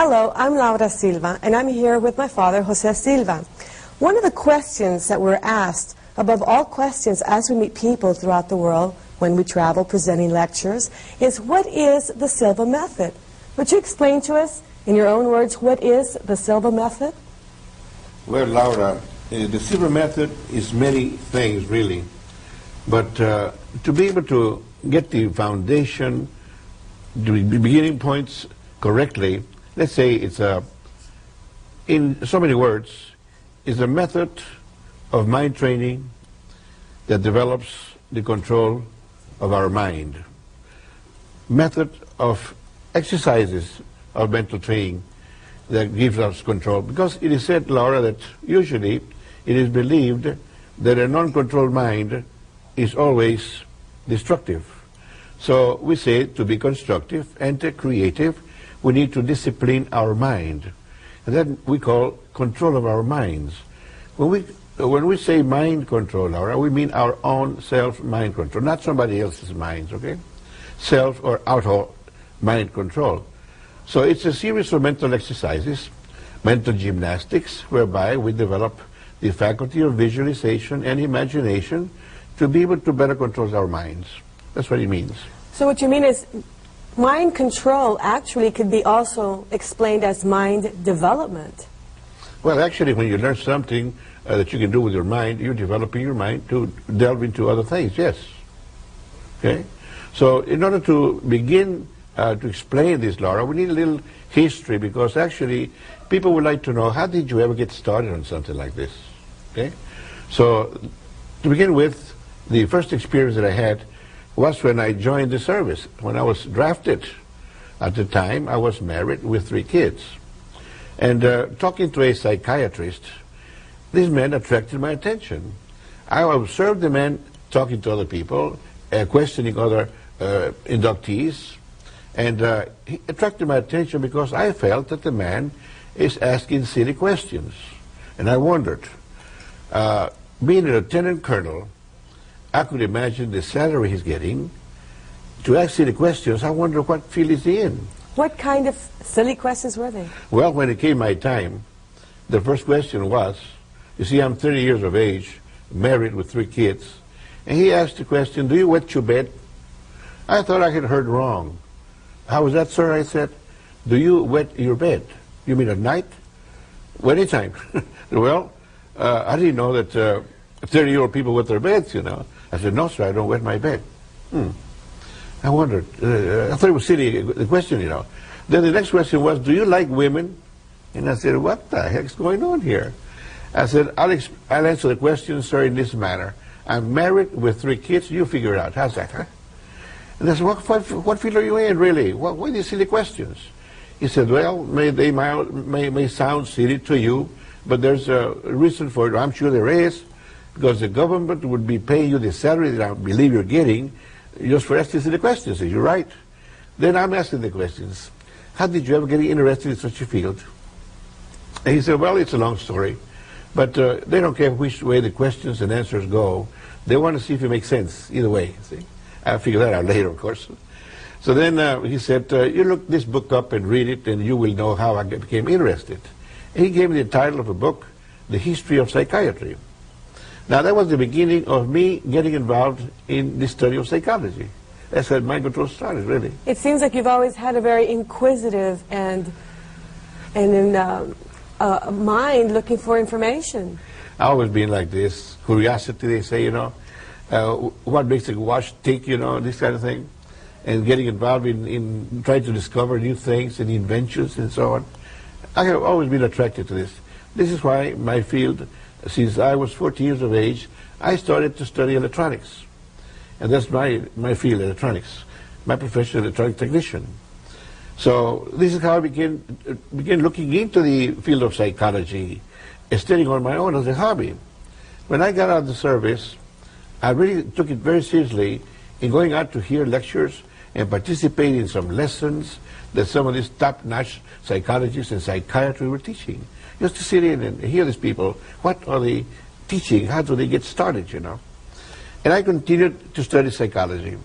Hello, I'm Laura Silva, and I'm here with my father, Jose Silva. One of the questions that we're asked, above all questions as we meet people throughout the world, when we travel presenting lectures, is what is the Silva method? Would you explain to us, in your own words, what is the Silva method? Well, Laura, the Silva method is many things, really. But to be able to get the foundation, the beginning points correctly, let's say it's in so many words, is a method of mind training that develops the control of our mind. Method of exercises of mental training that gives us control. Because it is said, Laura, that usually it is believed that a non-controlled mind is always destructive. So we say to be constructive and creative, we need to discipline our mind. And that we call control of our minds. When we say mind control, Laura, we mean our own self-mind control, not somebody else's minds, okay? Self or outer mind control. So it's a series of mental exercises, mental gymnastics, whereby we develop the faculty of visualization and imagination to be able to better control our minds. That's what it means. So what you mean is mind control actually could be also explained as mind development. Well, actually, when you learn something that you can do with your mind, you're developing your mind to delve into other things, yes. Okay? So in order to begin to explain this, Laura, we need a little history, because actually people would like to know, how did you ever get started on something like this? Okay? So to begin with, the first experience that I had was when I joined the service. When I was drafted, at the time I was married with 3 kids. And talking to a psychiatrist, this man attracted my attention. I observed the man talking to other people, questioning other inductees, and he attracted my attention because I felt that the man is asking silly questions. And I wondered, being a lieutenant colonel, I could imagine the salary he's getting. To ask silly questions, I wonder what field is he in. What kind of silly questions were they? Well, when it came my time, the first question was, you see, I'm 30 years of age, married with 3 kids, and he asked the question, do you wet your bed? I thought I had heard wrong. How was that, sir? I said, do you wet your bed? You mean at night? Well, anytime. Well, I didn't know that 30-year-old people wet their beds, you know. I said, no, sir, I don't wet my bed. I wondered. I thought it was silly, the question, you know. Then the next question was, do you like women? And I said, what the heck's going on here? I said, I'll answer the question, sir, in this manner. I'm married with 3 kids. You figure it out. How's that, huh? And I said, what field are you in, really? What are these silly questions? He said, well, they may sound silly to you, but there's a reason for it. I'm sure there is, because the government would be paying you the salary that I believe you're getting just for asking silly questions. You're right. Then I'm asking the questions. How did you ever get interested in such a field? And he said, well, it's a long story, but they don't care which way the questions and answers go. They want to see if it makes sense either way. See? I'll figure that out later, of course. So then he said, you look this book up and read it, and you will know how I became interested. And he gave me the title of a book, The History of Psychiatry. Now, that was the beginning of me getting involved in the study of psychology. That's how mind control started, really. It seems like you've always had a very inquisitive and mind looking for information. I've always been like this. Curiosity, they say, you know. What makes a watch tick, you know, this kind of thing. And getting involved in trying to discover new things and inventions and so on. I have always been attracted to this. This is why my field, since I was 14 years of age, I started to study electronics. And that's my field, electronics. My profession, electronic technician. So this is how I began looking into the field of psychology, studying on my own as a hobby. When I got out of the service, I really took it very seriously in going out to hear lectures and participate in some lessons that some of these top-notch psychologists and psychiatry were teaching. Just to sit in and hear these people. What are they teaching? How do they get started, you know? And I continued to study psychology.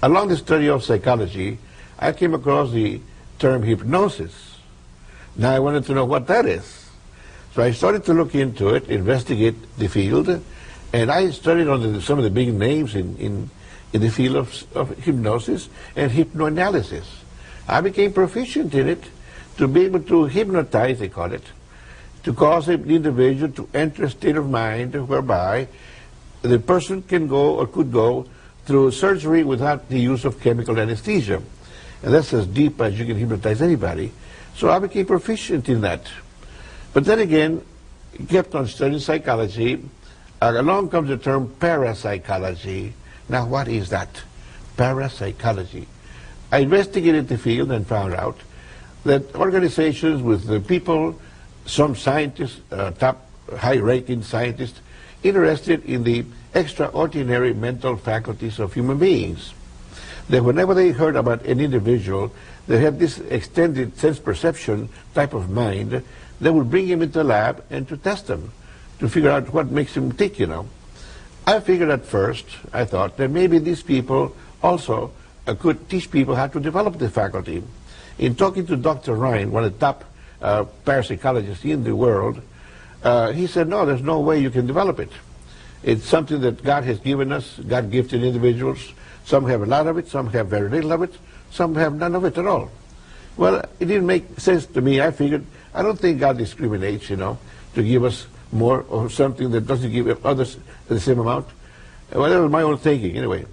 Along the study of psychology, I came across the term hypnosis. Now I wanted to know what that is. So I started to look into it, investigate the field, and I studied on some of the big names in the field of hypnosis and hypnoanalysis. I became proficient in it to be able to hypnotize, they call it, to cause the individual to enter a state of mind whereby the person can go or could go through surgery without the use of chemical anesthesia. And that's as deep as you can hypnotize anybody. So I became proficient in that. But then again, kept on studying psychology. Along comes the term parapsychology. Now what is that? Parapsychology. I investigated the field and found out that organizations with the people, some scientists, top high-ranking scientists, interested in the extraordinary mental faculties of human beings. That whenever they heard about an individual that had this extended sense perception type of mind, they would bring him into the lab and to test him, to figure out what makes him tick, you know. I figured at first, I thought, that maybe these people also could teach people how to develop the faculty. In talking to Dr. Ryan, one of the top parapsychologists in the world, he said, no, there's no way you can develop it. It's something that God has given us, God-gifted individuals. Some have a lot of it, some have very little of it, some have none of it at all. Well, it didn't make sense to me. I figured, I don't think God discriminates, you know, to give us more or something that doesn't give others the same amount. Well, that was my own thinking, anyway.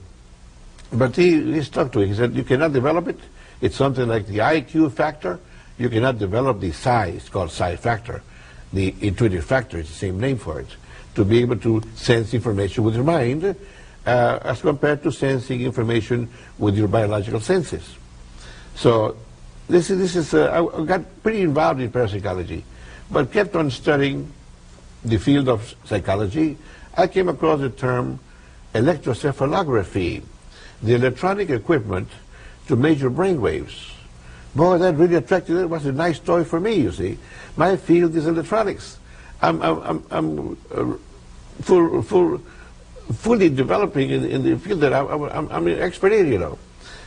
But he stuck to it. He said, you cannot develop it. It's something like the IQ factor. You cannot develop the psi. It's called psi factor. The intuitive factor is the same name for it. To be able to sense information with your mind as compared to sensing information with your biological senses. So this is I got pretty involved in parapsychology, but kept on studying the field of psychology. I came across the term electrocephalography, the electronic equipment to measure brain waves. Boy, that really attracted it. It was a nice toy for me, you see. My field is electronics. I'm fully developing in the field that I'm an expert in, you know.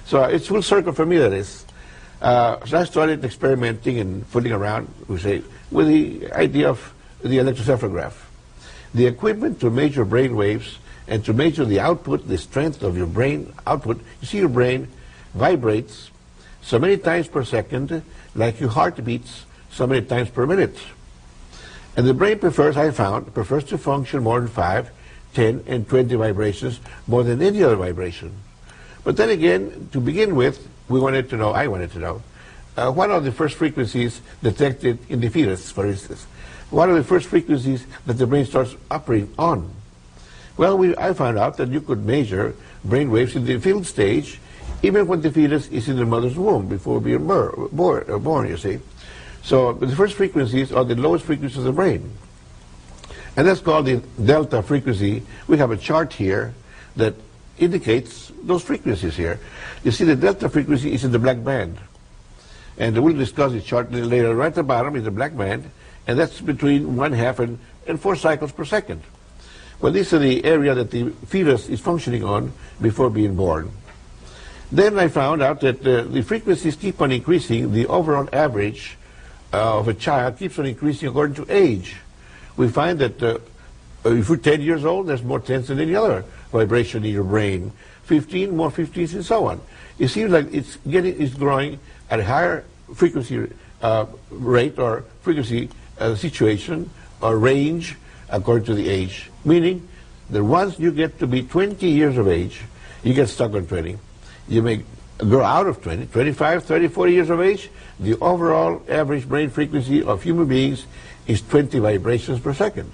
So it's full circle for me, that is. So I started experimenting and fooling around, we say, with the idea of the electrocephalograph. The equipment to measure brain waves and to measure the output, the strength of your brain output. You see your brain vibrates so many times per second, like your heart beats so many times per minute. And the brain prefers, I found, prefers to function more than 5, 10, and 20 vibrations more than any other vibration. But then again, to begin with, I wanted to know, what are the first frequencies detected in the fetus, for instance? What are the first frequencies that the brain starts operating on? Well, I found out that you could measure brain waves in the fetal stage, even when the fetus is in the mother's womb, before being born, you see. So the first frequencies are the lowest frequencies of the brain. And that's called the delta frequency. We have a chart here that indicates those frequencies here. You see the delta frequency is in the black band. And we'll discuss the chart later. Right at the bottom is the black band, and that's between 1/2 and 4 cycles per second. Well, this is the area that the fetus is functioning on before being born. Then I found out that the frequencies keep on increasing. The overall average of a child keeps on increasing according to age. We find that if you're 10 years old, there's more tens than any other vibration in your brain. 15, more 15s, and so on. It seems like it's growing at a higher frequency rate or frequency situation or range according to the age. Meaning that once you get to be 20 years of age, you get stuck on 20. You may grow out of 20, 25, 30, 40 years of age. The overall average brain frequency of human beings is 20 vibrations per second.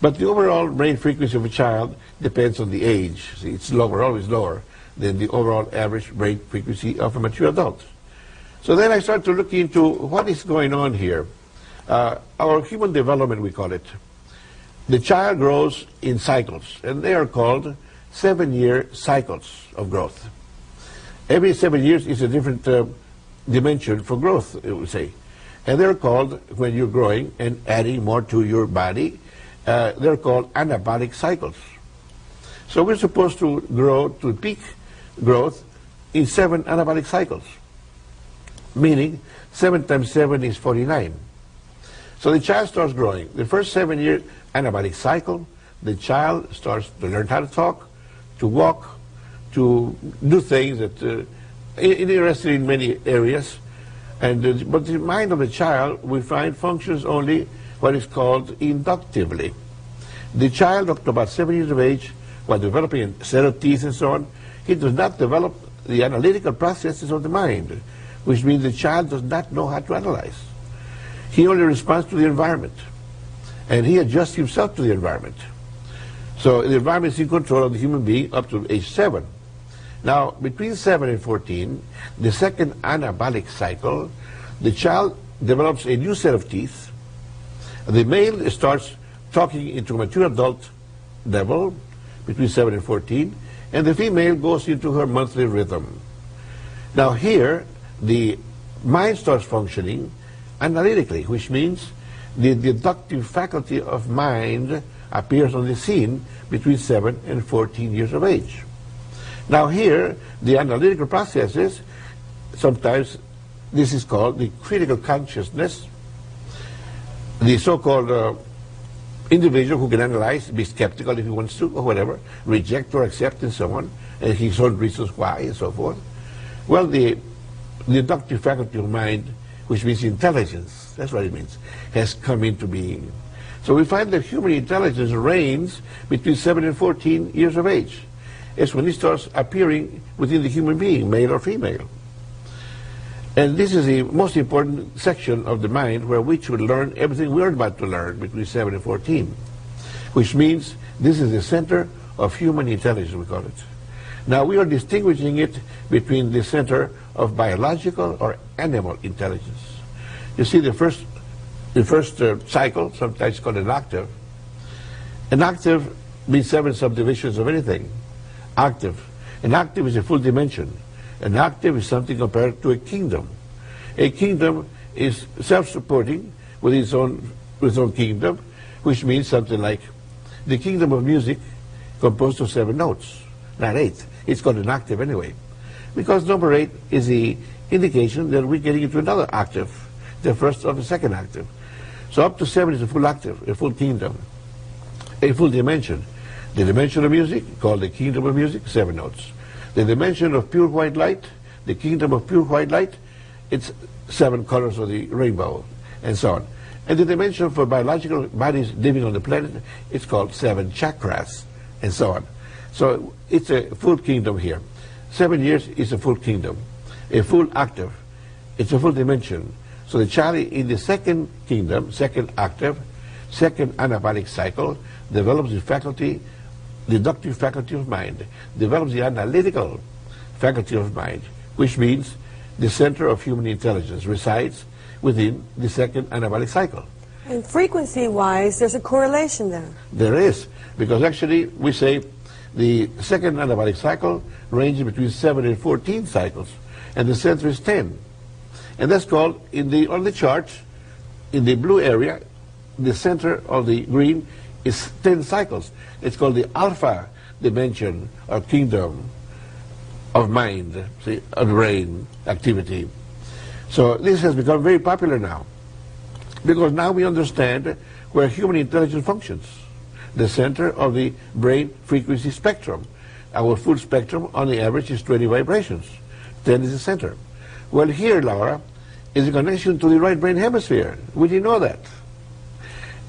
But the overall brain frequency of a child depends on the age. See, it's lower, always lower than the overall average brain frequency of a mature adult. So then I started to look into what is going on here. Our human development, we call it. The child grows in cycles, and they are called 7-year cycles of growth. Every 7 years is a different dimension for growth, it would say. And they're called, when you're growing and adding more to your body, they're called anabolic cycles. So we're supposed to grow to peak growth in 7 anabolic cycles. meaning 7 times 7 is 49. So the child starts growing. The first 7 years anabolic cycle, the child starts to learn how to talk, to walk, to do things that interested in many areas. And but the mind of the child, we find, functions only what is called inductively. The child up to about 7 years of age, while developing a set of teeth and so on, he does not develop the analytical processes of the mind, which means the child does not know how to analyze. He only responds to the environment, and he adjusts himself to the environment. So the environment is in control of the human being up to age 7. Now, between 7 and 14, the second anabolic cycle, the child develops a new set of teeth. The male starts talking into a mature adult level between 7 and 14, and the female goes into her monthly rhythm. Now here, the mind starts functioning analytically, which means the deductive faculty of mind appears on the scene between 7 and 14 years of age. Now here, the analytical processes, sometimes this is called the critical consciousness. The so-called individual who can analyze, be skeptical if he wants to, or whatever, reject or accept and so on, and his own reasons why and so forth. Well, the deductive faculty of mind, which means intelligence, that's what it means, has come into being. So we find that human intelligence reigns between 7 and 14 years of age. It's when it starts appearing within the human being, male or female. And this is the most important section of the mind where we should learn everything we're about to learn between 7 and 14, which means this is the center of human intelligence, we call it. Now we are distinguishing it between the center of biological or animal intelligence. You see, the first cycle, sometimes called an octave. An octave means 7 subdivisions of anything. Octave. An octave is a full dimension. An octave is something compared to a kingdom. A kingdom is self-supporting with its own kingdom, which means something like the kingdom of music composed of 7 notes, not 8. It's called an octave anyway, because number 8 is the indication that we're getting into another octave, the first or the second octave. So up to 7 is a full octave, a full kingdom, a full dimension. The dimension of music, called the kingdom of music, 7 notes. The dimension of pure white light, the kingdom of pure white light, it's 7 colors of the rainbow, and so on. And the dimension for biological bodies living on the planet, it's called 7 chakras, and so on. So it's a full kingdom here. 7 years is a full kingdom. A full octave, it's a full dimension. So the child in the second kingdom, second octave, second anabolic cycle, develops the faculty, deductive faculty of mind, develops the analytical faculty of mind, which means the center of human intelligence resides within the second anabolic cycle. And frequency-wise, there's a correlation there. There is, because actually we say the second anabolic cycle ranges between 7 and 14 cycles, and the center is 10. And that's called, on the chart, in the blue area, the center of the green is 10 cycles. It's called the alpha dimension or kingdom of mind, see, of brain activity. So this has become very popular now, because now we understand where human intelligence functions. The center of the brain frequency spectrum. Our full spectrum on the average is 20 vibrations. 10 is the center. Well, here, Laura, is a connection to the right brain hemisphere. We didn't know that.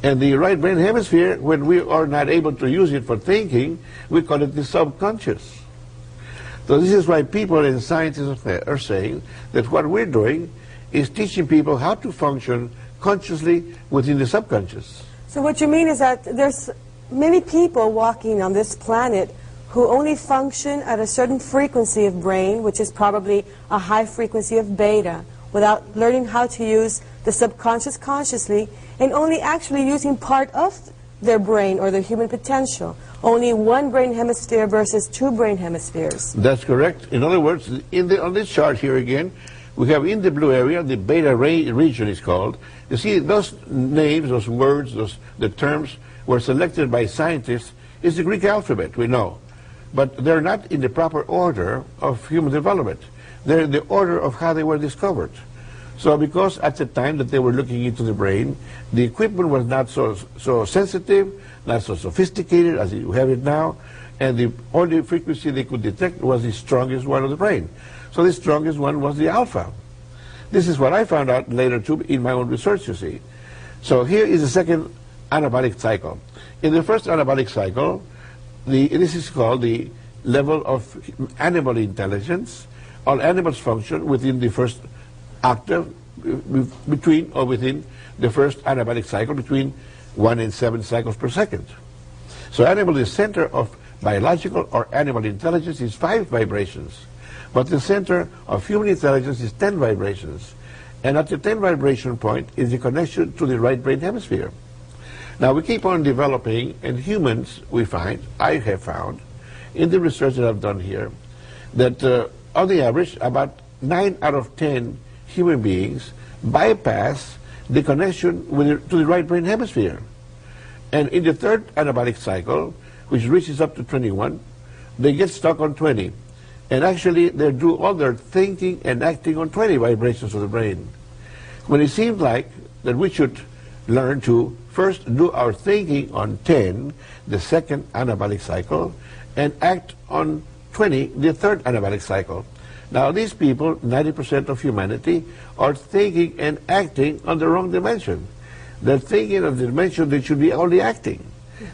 And the right brain hemisphere, when we are not able to use it for thinking, we call it the subconscious. So this is why people and scientists are saying that what we're doing is teaching people how to function consciously within the subconscious. So what you mean is that there's many people walking on this planet who only function at a certain frequency of brain, which is probably a high frequency of beta, without learning how to use the subconscious consciously, and only actually using part of their brain or their human potential. Only one brain hemisphere versus 2 brain hemispheres. That's correct. In other words, on this chart here again, we have in the blue area, the beta region is called. You see, those names, those words, the terms were selected by scientists. It's the Greek alphabet, we know. But they're not in the proper order of human development. They're in the order of how they were discovered. So because at the time that they were looking into the brain, the equipment was not so sensitive, not so sophisticated as you have it now, and the only frequency they could detect was the strongest one of the brain. So the strongest one was the alpha. This is what I found out later too in my own research, you see. So here is the second anabolic cycle. In the first anabolic cycle, this is called the level of animal intelligence. All animals function within the first octave between or within the first anabolic cycle between 1 and 7 cycles per second. So animal, the center of biological or animal intelligence is 5 vibrations, but the center of human intelligence is 10 vibrations. And at the 10 vibration point is the connection to the right brain hemisphere. Now we keep on developing, and humans, I have found, in the research that I've done here, that on the average, about 9 out of 10 human beings bypass the connection to the right brain hemisphere. And in the third anabolic cycle, which reaches up to 21, they get stuck on 20. And actually, they do all their thinking and acting on 20 vibrations of the brain. When it seems like that we should learn to first do our thinking on 10, the second anabolic cycle, and act on 20, the third anabolic cycle. Now these people, 90% of humanity, are thinking and acting on the wrong dimension. They're thinking of the dimension they should be only acting.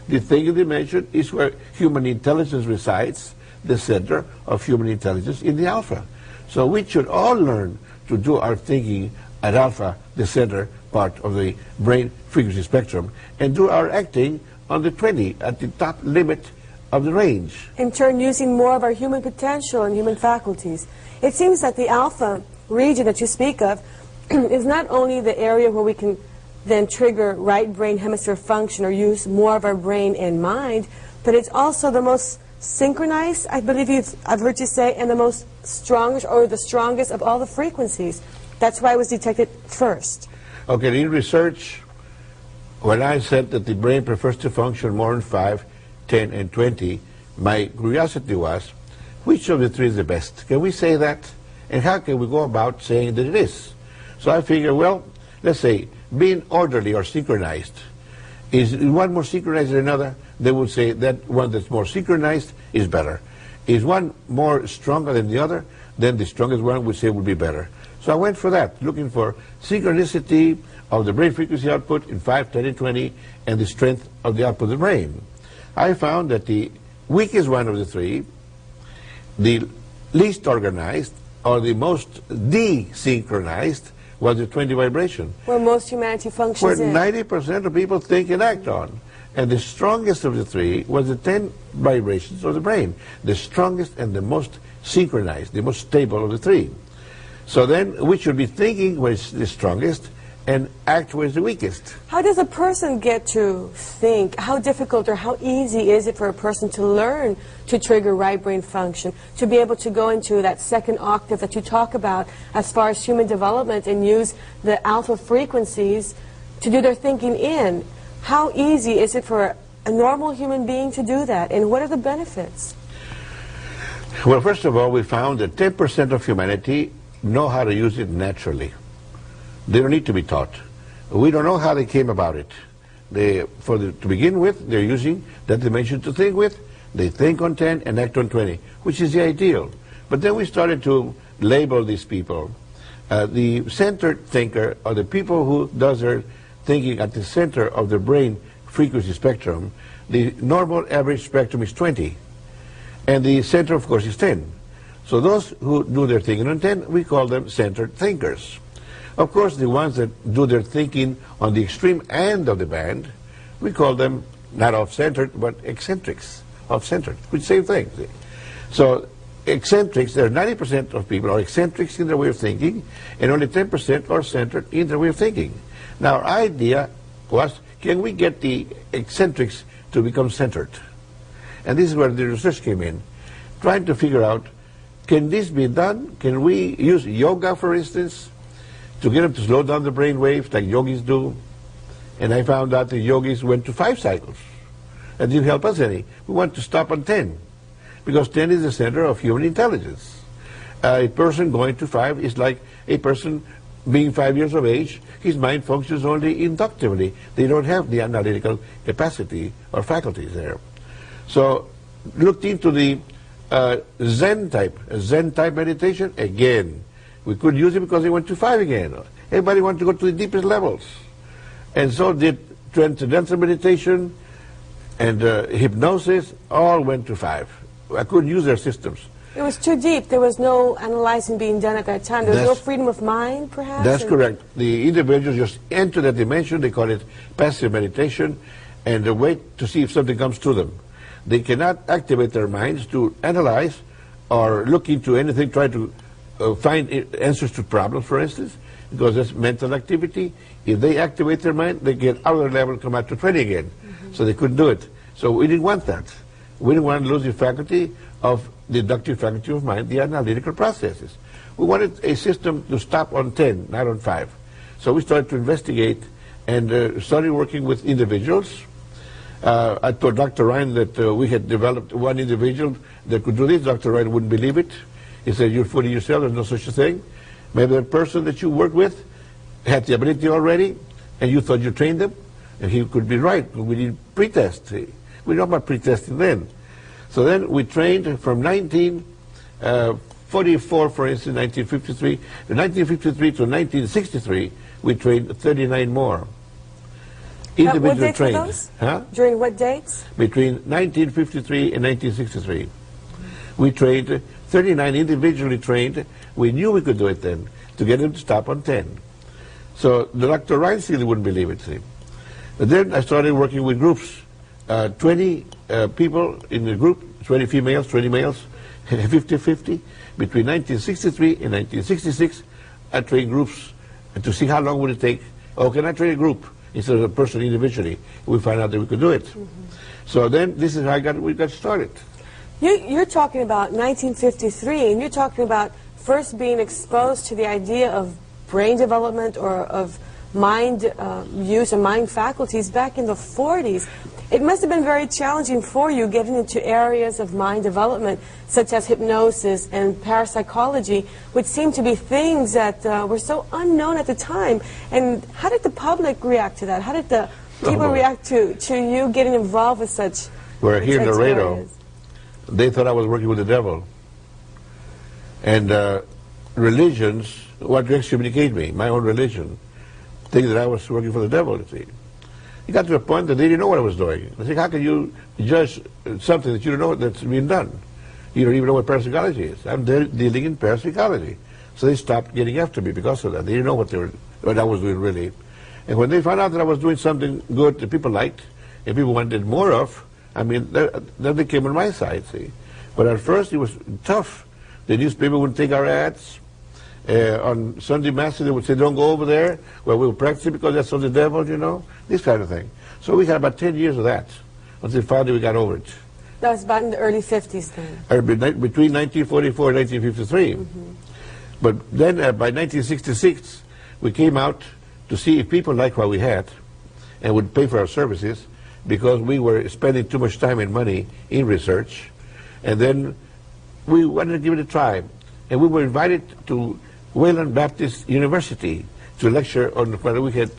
The thinking dimension is where human intelligence resides, the center of human intelligence in the alpha. So we should all learn to do our thinking at alpha, the center part of the brain frequency spectrum, and do our acting on the 20, at the top limit of the range. In turn, using more of our human potential and human faculties. It seems that the alpha region that you speak of is not only the area where we can then trigger right brain hemisphere function or use more of our brain and mind, but it's also the most synchronized, I believe I've heard you say, and the most strongest, or the strongest of all the frequencies. That's why it was detected first. Okay, in research, when I said that the brain prefers to function more in 5, 10, and 20, my curiosity was, which of the three is the best? Can we say that? And how can we go about saying that it is? So I figured, well, let's say, being orderly or synchronized. Is one more synchronized than another? They would say that one that's more synchronized is better. Is one more stronger than the other? Then the strongest one would say would be better. So I went for that, looking for synchronicity of the brain frequency output in 5, 10, and 20, and the strength of the output of the brain. I found that the weakest one of the three, the least organized, or the most desynchronized, was the 20 vibration. Where most humanity functions where 90% of people think and act on. And the strongest of the three was the 10 vibrations of the brain. The strongest and the most synchronized, the most stable of the three. So then we should be thinking where it's the strongest and act where it's the weakest. How does a person get to think? How difficult or how easy is it for a person to learn to trigger right brain function, to be able to go into that second octave that you talk about as far as human development and use the alpha frequencies to do their thinking in? How easy is it for a normal human being to do that, and what are the benefits? Well, first of all, we found that 10% of humanity know how to use it naturally. They don't need to be taught. We don't know how they came about it. To begin with, they're using that dimension to think with. They think on 10 and act on 20, which is the ideal. But then we started to label these people. The centered thinker, or the people who does their thinking at the center of the brain frequency spectrum, the normal average spectrum is 20. And the center, of course, is 10. So those who do their thinking on 10, we call them centered thinkers. Of course, the ones that do their thinking on the extreme end of the band, we call them not off-centered, but eccentrics, off-centered, which same thing. See? So eccentrics, there are 90% of people are eccentrics in their way of thinking, and only 10% are centered in their way of thinking. Now, our idea was, can we get the eccentrics to become centered? And this is where the research came in, trying to figure out, can this be done? Can we use yoga, for instance, to get them to slow down the brain waves like yogis do? And I found out the yogis went to 5 cycles. That didn't help us any. We want to stop on 10, because 10 is the center of human intelligence. A person going to 5 is like a person being 5 years of age, his mind functions only inductively. They don't have the analytical capacity or faculties there. So looked into the Zen type meditation. Again, we couldn't use it because they went to 5 again. Everybody wanted to go to the deepest levels. And so did transcendental meditation and hypnosis, all went to 5. I couldn't use their systems. It was too deep. There was no analyzing being done at that time. There was no freedom of mind, perhaps? That's correct. The individuals just enter that dimension. They call it passive meditation, and they wait to see if something comes to them. They cannot activate their minds to analyze or look into anything, try to find answers to problems, for instance, because that's mental activity. If they activate their mind, they get out of their level and come out to 20 again. So they couldn't do it. So we didn't want that. We didn't want to lose the faculty of the deductive faculty of mind, the analytical processes. We wanted a system to stop on 10, not on 5. So we started to investigate and started working with individuals. I told Dr. Ryan that we had developed one individual that could do this. Dr. Ryan wouldn't believe it. He said, "You're fooling yourself, there's no such a thing. Maybe the person that you work with had the ability already, and you thought you trained them." And he could be right. We did pretest. We know about pretesting then. So then we trained from 1944, for instance, 1953. From 1953 to 1963, we trained 39 more. What dates were those? Huh? During what dates? Between 1953 and 1963. We trained 39 individually trained. We knew we could do it then, to get them to stop on 10. So the Dr. Ryan still wouldn't believe it, see. But then I started working with groups. 20 people in the group, 20 females, 20 males, 50-50. Between 1963 and 1966, I trained groups to see how long would it take. Oh, can I train a group instead of a person individually? We found out that we could do it. So then this is how we got started. You're talking about 1953, and you're talking about first being exposed to the idea of brain development or of mind use and mind faculties back in the 40s. It must have been very challenging for you getting into areas of mind development such as hypnosis and parapsychology, which seemed to be things that were so unknown at the time. And how did the public react to that? How did the people react to you getting involved with such We're here in Laredo. areas? They thought I was working with the devil. And religions wanted to excommunicate me, my own religion, thinking that I was working for the devil, you see. It got to the point that they didn't know what I was doing. I said, how can you judge something that you don't know that's being done? You don't even know what parapsychology is. I'm dealing in parapsychology. So they stopped getting after me because of that. They didn't know what I was doing really. And when they found out that I was doing something good that people liked and people wanted more of, I mean, then they came on my side, see. But at first it was tough. The newspaper wouldn't take our ads. On Sunday Masses, they would say, don't go over there where we'll practice it because that's of the devil, you know, this kind of thing. So we had about 10 years of that until finally we got over it. That was about in the early 50s then? Between 1944 and 1953. But then by 1966, we came out to see if people liked what we had and would pay for our services because we were spending too much time and money in research. And then we wanted to give it a try. And we were invited to Wayland Baptist University to lecture on what we had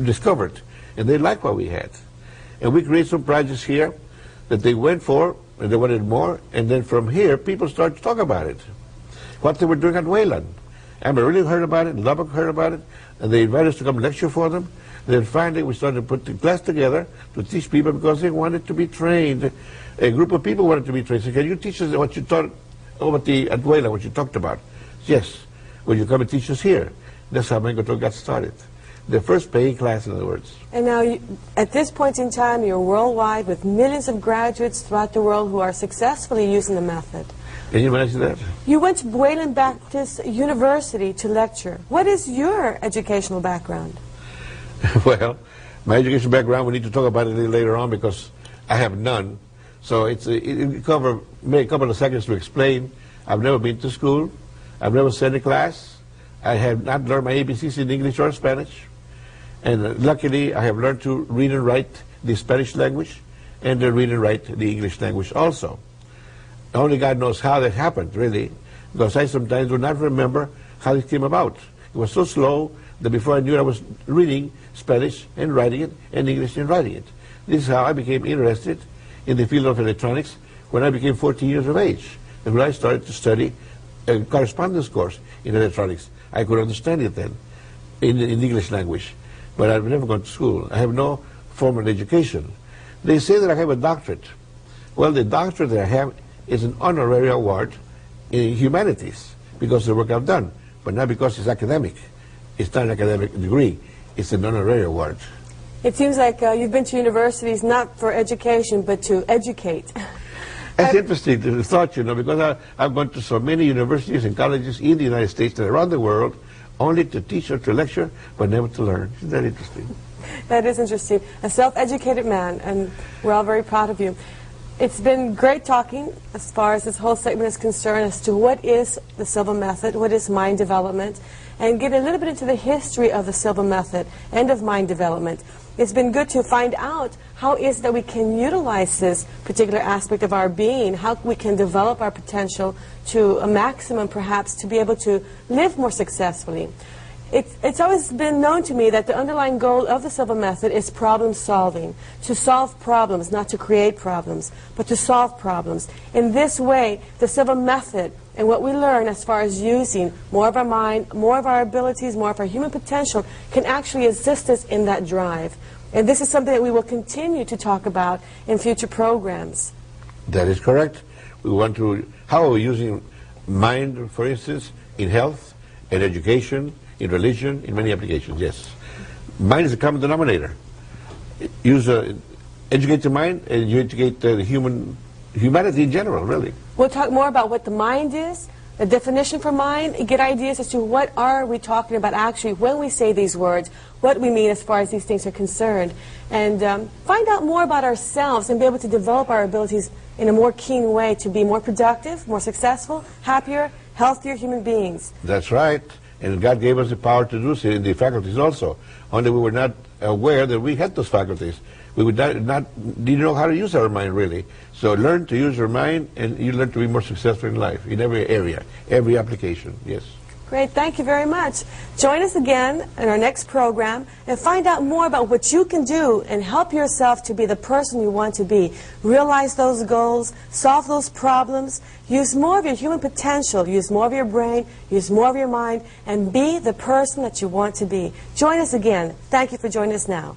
discovered. And they liked what we had. And we created some projects here that they went for, and they wanted more. And then from here, people started to talk about it. What they were doing at Wayland. Amarillo heard about it, Lubbock heard about it, and they invited us to come lecture for them. And then finally, we started to put the class together to teach people because they wanted to be trained. A group of people wanted to be trained. So can you teach us what you taught over at Wayland, what you talked about? Yes. Will you come and teach us here? That's how Mangoto got started. The first paying class, in other words. And now, at this point in time, you're worldwide with millions of graduates throughout the world who are successfully using the method. Can you imagine that? You went to Wayland Baptist University to lecture. What is your educational background? Well, my educational background, we need to talk about it a little later on because I have none. So it may a couple of seconds to explain. I've never been to school. I've never sat in a class. I have not learned my ABCs in English or Spanish. And luckily, I have learned to read and write the Spanish language and to read and write the English language also. Only God knows how that happened, really, because I sometimes do not remember how it came about. It was so slow that before I knew it, I was reading Spanish and writing it, and English and writing it. This is how I became interested in the field of electronics when I became 14 years of age. And when I started to study a correspondence course in electronics, I could understand it then in the English language. But I've never gone to school. I have no formal education. They say that I have a doctorate. Well, the doctorate that I have is an honorary award in humanities because of the work I've done, but not because it's academic. It's not an academic degree. It's an honorary award. It seems like you've been to universities not for education, but to educate. That's interesting, the thought, you know, because I've gone to so many universities and colleges in the United States and around the world only to teach or to lecture, but never to learn. Isn't that interesting? That is interesting. A self-educated man, and we're all very proud of you. It's been great talking as far as this whole segment is concerned as to what is the Silva method, what is mind development, and get a little bit into the history of the Silva method and of mind development. It's been good to find out how it is that we can utilize this particular aspect of our being, how we can develop our potential to a maximum, perhaps, to be able to live more successfully. It's always been known to me that the underlying goal of the Silva method is problem solving, to solve problems, not to create problems, but to solve problems. In this way, the Silva method and what we learn as far as using more of our mind, more of our abilities, more of our human potential can actually assist us in that drive. And this is something that we will continue to talk about in future programs. That is correct. We want to, how are we using mind, for instance, in health, in education, in religion, in many applications, yes. Mind is a common denominator. Educate the mind and you educate the humanity in general, really. We'll talk more about what the mind is, the definition for mind, and get ideas as to what are we talking about actually when we say these words, what we mean as far as these things are concerned, and find out more about ourselves and be able to develop our abilities in a more keen way to be more productive, more successful, happier, healthier human beings. That's right. And God gave us the power to do so in the faculties also. Only we were not aware that we had those faculties. We would didn't know how to use our mind, really. So learn to use your mind, and you learn to be more successful in life, in every area, every application, yes. Great, thank you very much. Join us again in our next program and find out more about what you can do and help yourself to be the person you want to be. Realize those goals, solve those problems, use more of your human potential, use more of your brain, use more of your mind, and be the person that you want to be. Join us again. Thank you for joining us now.